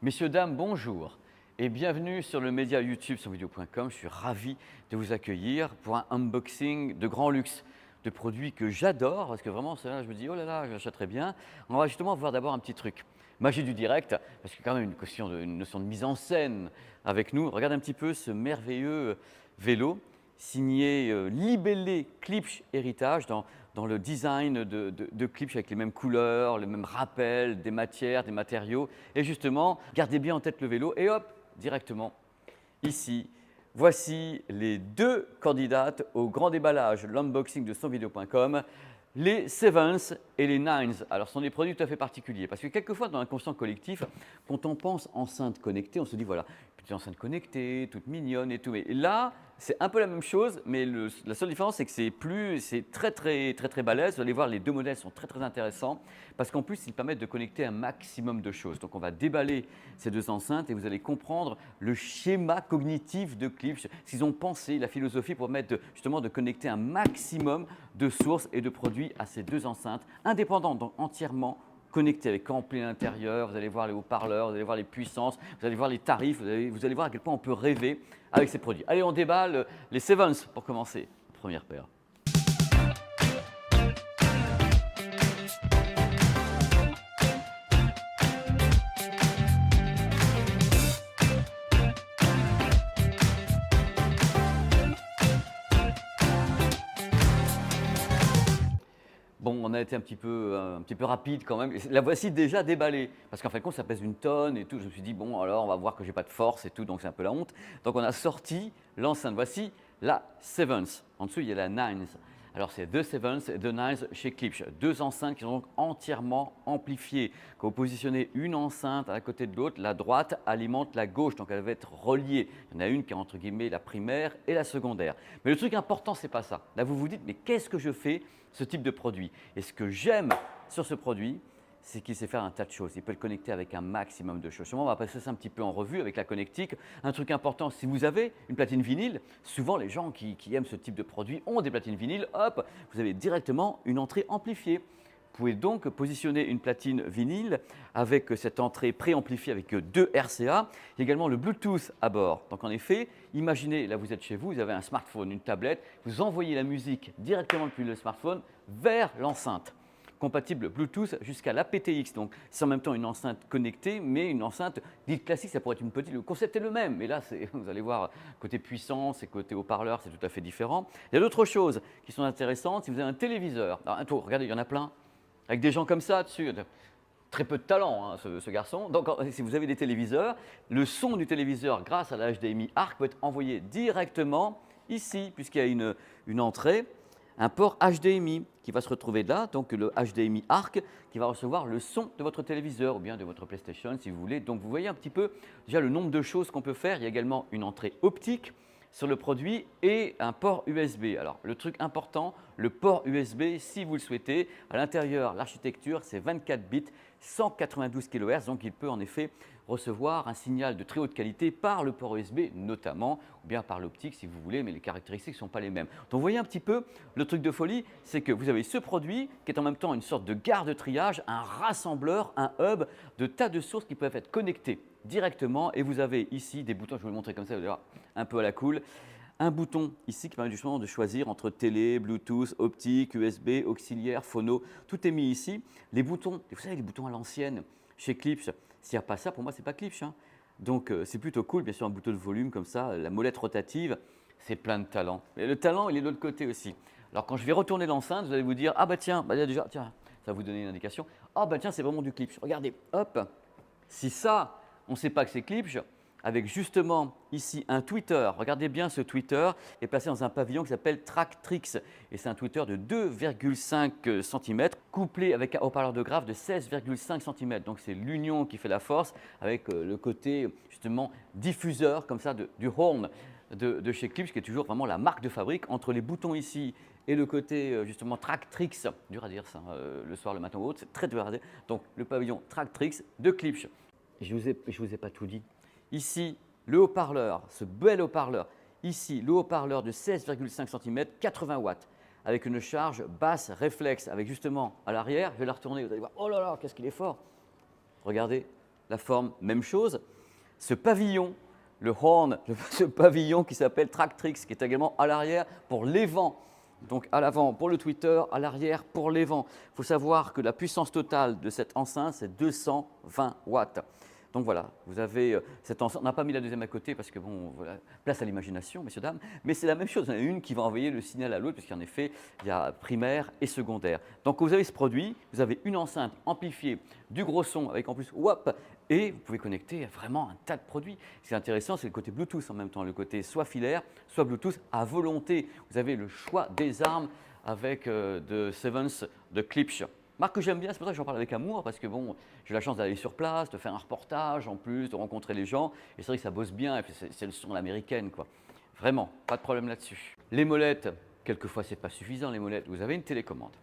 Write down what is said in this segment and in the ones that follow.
Messieurs, dames, bonjour et bienvenue sur le média YouTube sonvideo.com. Je suis ravi de vous accueillir pour un unboxing de grand luxe, de produits que j'adore parce que vraiment, là, je me dis, oh là là, j'achèterais bien. On va justement voir d'abord un petit truc. Magie du direct, parce qu'il y a quand même une notion de mise en scène avec nous. Regardez un petit peu ce merveilleux vélo signé Libellé Klipsch Héritage dans le design de Klipsch avec les mêmes couleurs, les mêmes rappels, des matières, des matériaux. Et justement, gardez bien en tête le vélo et hop, directement ici. Voici les deux candidates au grand déballage, l'unboxing de sonvideo.com, les Sevens et les Nines. Alors, ce sont des produits tout à fait particuliers parce que quelquefois, dans l'inconscient collectif, quand on pense enceinte connectée, on se dit voilà, petite enceinte connectée, toute mignonne et tout. Et là, c'est un peu la même chose, mais la seule différence, c'est que c'est très balèze. Vous allez voir, les deux modèles sont très intéressants parce qu'en plus, ils permettent de connecter un maximum de choses. Donc, on va déballer ces deux enceintes et vous allez comprendre le schéma cognitif de Klipsch, ce qu'ils ont pensé, la philosophie pour permettre justement de connecter un maximum de sources et de produits à ces deux enceintes indépendantes, donc entièrement connectées avec ampli à l'intérieur. Vous allez voir les haut-parleurs, vous allez voir les puissances, vous allez voir les tarifs, vous allez voir à quel point on peut rêver avec ces produits. Allez, on déballe les Sevens pour commencer. Première paire. Bon, on a été un petit peu rapide quand même. La voici déjà déballée. Parce qu'en fin de compte, ça pèse une tonne et tout. Je me suis dit, bon, alors on va voir que j'ai pas de force et tout, donc c'est un peu la honte. Donc on a sorti l'enceinte. Voici la Sevens. En dessous, il y a la Nines. Alors c'est deux Sevens et deux Nines chez Klipsch. Deux enceintes qui sont donc entièrement amplifiées. Quand vous positionnez une enceinte à côté de l'autre, la droite alimente la gauche, donc elle va être reliée. Il y en a une qui est entre guillemets la primaire et la secondaire. Mais le truc important, c'est pas ça. Là, vous vous dites, mais qu'est-ce que je fais ce type de produit? Et ce que j'aime sur ce produit, c'est qu'il sait faire un tas de choses. Il peut le connecter avec un maximum de choses. On va passer ça un petit peu en revue avec la connectique. Un truc important, si vous avez une platine vinyle, souvent les gens qui aiment ce type de produit ont des platines vinyles. Hop, vous avez directement une entrée amplifiée. Vous pouvez donc positionner une platine vinyle avec cette entrée préamplifiée avec deux RCA. Il y a également le Bluetooth à bord. Donc en effet, imaginez, là vous êtes chez vous, vous avez un smartphone, une tablette, vous envoyez la musique directement depuis le smartphone vers l'enceinte. Compatible Bluetooth jusqu'à l'aptX. Donc c'est en même temps une enceinte connectée, mais une enceinte dite classique, ça pourrait être une petite. Le concept est le même, mais là, vous allez voir, côté puissance et côté haut-parleur, c'est tout à fait différent. Il y a d'autres choses qui sont intéressantes. Si vous avez un téléviseur, alors, regardez, il y en a plein avec des gens comme ça dessus. Très peu de talent, hein, ce garçon. Donc, si vous avez des téléviseurs, le son du téléviseur, grâce à la HDMI ARC, peut être envoyé directement ici, puisqu'il y a une entrée, un port HDMI qui va se retrouver là, donc le HDMI ARC qui va recevoir le son de votre téléviseur ou bien de votre PlayStation si vous voulez. Donc, vous voyez un petit peu déjà le nombre de choses qu'on peut faire. Il y a également une entrée optique sur le produit et un port USB. Alors, le truc important, le port USB, si vous le souhaitez, à l'intérieur, l'architecture, c'est 24 bits, 192 kHz, donc il peut en effet recevoir un signal de très haute qualité par le port USB notamment, ou bien par l'optique si vous voulez, mais les caractéristiques ne sont pas les mêmes. Donc vous voyez un petit peu, le truc de folie, c'est que vous avez ce produit qui est en même temps une sorte de gare de triage, un rassembleur, un hub de tas de sources qui peuvent être connectées directement et vous avez ici des boutons, je vais vous le montrer comme ça, vous allez voir, un peu à la cool. Un bouton ici qui permet justement de choisir entre télé, Bluetooth, optique, USB, auxiliaire, phono, tout est mis ici. Les boutons, vous savez les boutons à l'ancienne chez Klipsch, s'il n'y a pas ça, pour moi c'est pas Klipsch. Hein. Donc c'est plutôt cool, bien sûr un bouton de volume comme ça, la molette rotative, c'est plein de talent. Et le talent il est de l'autre côté aussi. Alors quand je vais retourner l'enceinte, vous allez vous dire, ah bah tiens, déjà, tiens, ça va vous donner une indication, ah bah tiens c'est vraiment du Klipsch, regardez, hop, si ça, on ne sait pas que c'est Klipsch, avec justement ici un tweeter. Regardez bien ce tweeter est placé dans un pavillon qui s'appelle Tractrix et c'est un tweeter de 2,5 cm couplé avec un haut-parleur de grave de 16,5 cm. Donc c'est l'union qui fait la force avec le côté justement diffuseur comme ça du horn de chez Klipsch qui est toujours vraiment la marque de fabrique entre les boutons ici et le côté justement Tractrix, dur à dire ça, le soir, le matin ou autre, c'est très dur à dire. Donc le pavillon Tractrix de Klipsch. Je ne vous ai pas tout dit. Ici, le haut-parleur, ce bel haut-parleur. Ici, le haut-parleur de 16,5 cm, 80 watts, avec une charge basse réflexe, avec justement à l'arrière, je vais la retourner, vous allez voir, oh là là, qu'est-ce qu'il est fort. Regardez, la forme, même chose. Ce pavillon, le horn, ce pavillon qui s'appelle Tractrix, qui est également à l'arrière pour les vents. Donc à l'avant pour le tweeter, à l'arrière pour les vents. Il faut savoir que la puissance totale de cette enceinte, c'est 220 watts. Donc voilà, vous avez cette enceinte. On n'a pas mis la deuxième à côté parce que, bon, voilà, place à l'imagination, messieurs, dames. Mais c'est la même chose. Il y en a une qui va envoyer le signal à l'autre, puisqu'en effet, il y a primaire et secondaire. Donc quand vous avez ce produit, vous avez une enceinte amplifiée, du gros son, avec en plus WAP, et vous pouvez connecter vraiment un tas de produits. Ce qui est intéressant, c'est le côté Bluetooth en même temps, le côté soit filaire, soit Bluetooth à volonté. Vous avez le choix des armes avec de Sevens de Klipsch. Marque que j'aime bien, c'est pour ça que j'en parle avec amour, parce que bon, j'ai la chance d'aller sur place, de faire un reportage en plus, de rencontrer les gens, et c'est vrai que ça bosse bien, et puis c'est le son américaine, quoi. Vraiment, pas de problème là-dessus. Les molettes, quelquefois c'est pas suffisant les molettes, vous avez une télécommande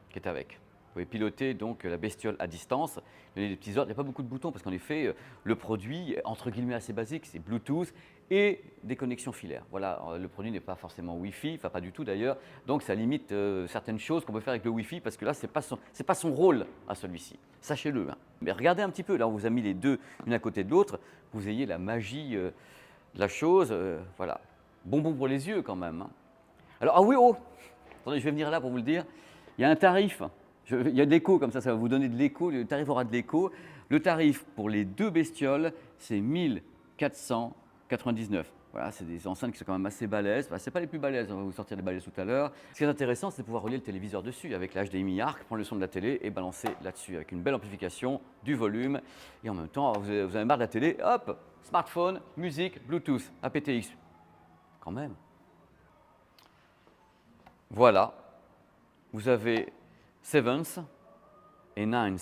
qui est avec. Vous pouvez piloter donc la bestiole à distance, donner des petits ordres. Il n'y a pas beaucoup de boutons parce qu'en effet, le produit est entre guillemets assez basique, c'est Bluetooth et des connexions filaires. Voilà, le produit n'est pas forcément Wi-Fi, enfin pas du tout d'ailleurs, donc ça limite certaines choses qu'on peut faire avec le Wi-Fi parce que là, ce n'est pas son rôle à celui-ci. Sachez-le. Hein. Mais regardez un petit peu, là on vous a mis les deux l'une à côté de l'autre, vous ayez la magie de la chose. Voilà, bonbon pour les yeux quand même. Hein. Alors, ah oui, oh, attendez, je vais venir là pour vous le dire, il y a un tarif. Il y a de l'écho, comme ça va vous donner de l'écho, le tarif aura de l'écho. Le tarif pour les deux bestioles, c'est 1499. Voilà, c'est des enceintes qui sont quand même assez balèzes. Enfin, ce n'est pas les plus balèzes, on va vous sortir des balèzes tout à l'heure. Ce qui est intéressant, c'est de pouvoir relier le téléviseur dessus avec l'HDMI ARC, prendre le son de la télé et balancer là-dessus avec une belle amplification, du volume. Et en même temps, vous avez marre de la télé, hop, smartphone, musique, Bluetooth, aptX. Quand même. Voilà, vous avez Sevens et Nines.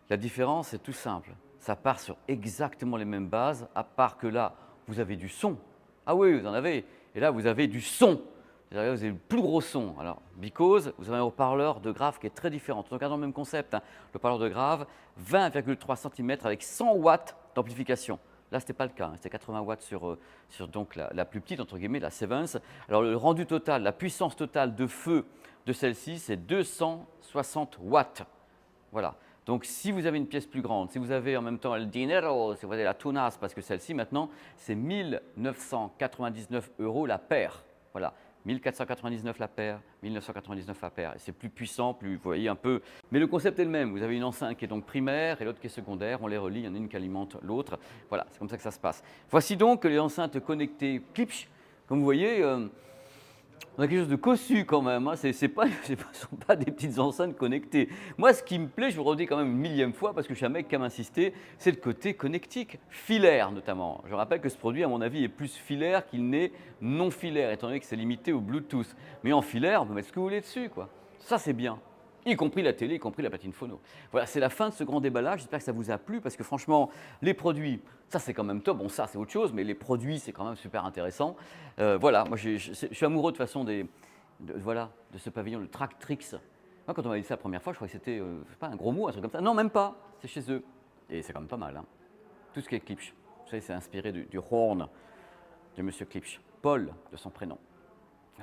La différence est tout simple. Ça part sur exactement les mêmes bases, à part que là, vous avez du son. Ah oui, vous en avez. Et là, vous avez du son. C'est-à-dire vous avez le plus gros son. Alors, because, vous avez un haut-parleur de grave qui est très différent. Tout dans le même concept. Hein. Le haut-parleur de grave, 20,3 cm avec 100 watts d'amplification. Là, ce n'était pas le cas. Hein. C'était 80 watts sur donc la plus petite, entre guillemets, la Sevens. Alors, le rendu total, la puissance totale de feu de celle-ci, c'est 260 watts. Voilà. Donc, si vous avez une pièce plus grande, si vous avez en même temps le dinero, si vous avez la tunas, parce que celle-ci, maintenant, c'est 1 999 € la paire. Voilà. 1499 la paire, 1999 la paire. Et c'est plus puissant, plus, vous voyez un peu. Mais le concept est le même. Vous avez une enceinte qui est donc primaire et l'autre qui est secondaire. On les relie, il y en a une qui alimente l'autre. Voilà, c'est comme ça que ça se passe. Voici donc les enceintes connectées Klipsch. Comme vous voyez, on a quelque chose de cossu quand même. Hein. Ce ne sont pas des petites enceintes connectées. Moi, ce qui me plaît, je vous le redis quand même une millième fois, parce que je suis un mec qui aime insister, c'est le côté connectique, filaire notamment. Je rappelle que ce produit, à mon avis, est plus filaire qu'il n'est non filaire, étant donné que c'est limité au Bluetooth. Mais en filaire, on peut mettre ce que vous voulez dessus, quoi. Ça, c'est bien. Y compris la télé, y compris la platine phono. Voilà, c'est la fin de ce grand déballage. J'espère que ça vous a plu parce que franchement, les produits, ça c'est quand même top. Bon, ça c'est autre chose, mais les produits, c'est quand même super intéressant. Voilà, moi je suis amoureux de toute façon voilà, de ce pavillon, le Tractrix. Moi, quand on m'a dit ça la première fois, je croyais que c'était pas un gros mot, un truc comme ça. Non, même pas. C'est chez eux. Et c'est quand même pas mal. Hein. Tout ce qui est Klipsch. Vous savez, c'est inspiré du horn de Monsieur Klipsch. Paul, de son prénom.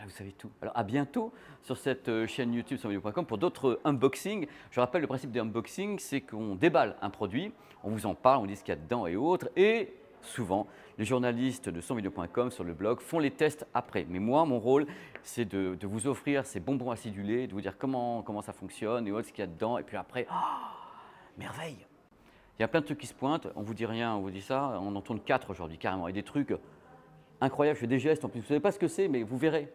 Vous savez tout. Alors à bientôt sur cette chaîne YouTube sonvideo.com pour d'autres unboxings. Je rappelle le principe des unboxings, c'est qu'on déballe un produit, on vous en parle, on dit ce qu'il y a dedans et autres, et souvent les journalistes de sonvideo.com sur le blog font les tests après. Mais moi, mon rôle, c'est de vous offrir ces bonbons acidulés, de vous dire comment ça fonctionne et autres, ce qu'il y a dedans, et puis après, merveille. Il y a plein de trucs qui se pointent, on vous dit rien, on vous dit ça, on en tourne 4 aujourd'hui carrément, et des trucs incroyables, je fais des gestes, en plus vous ne savez pas ce que c'est, mais vous verrez.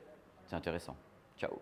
C'est intéressant. Ciao.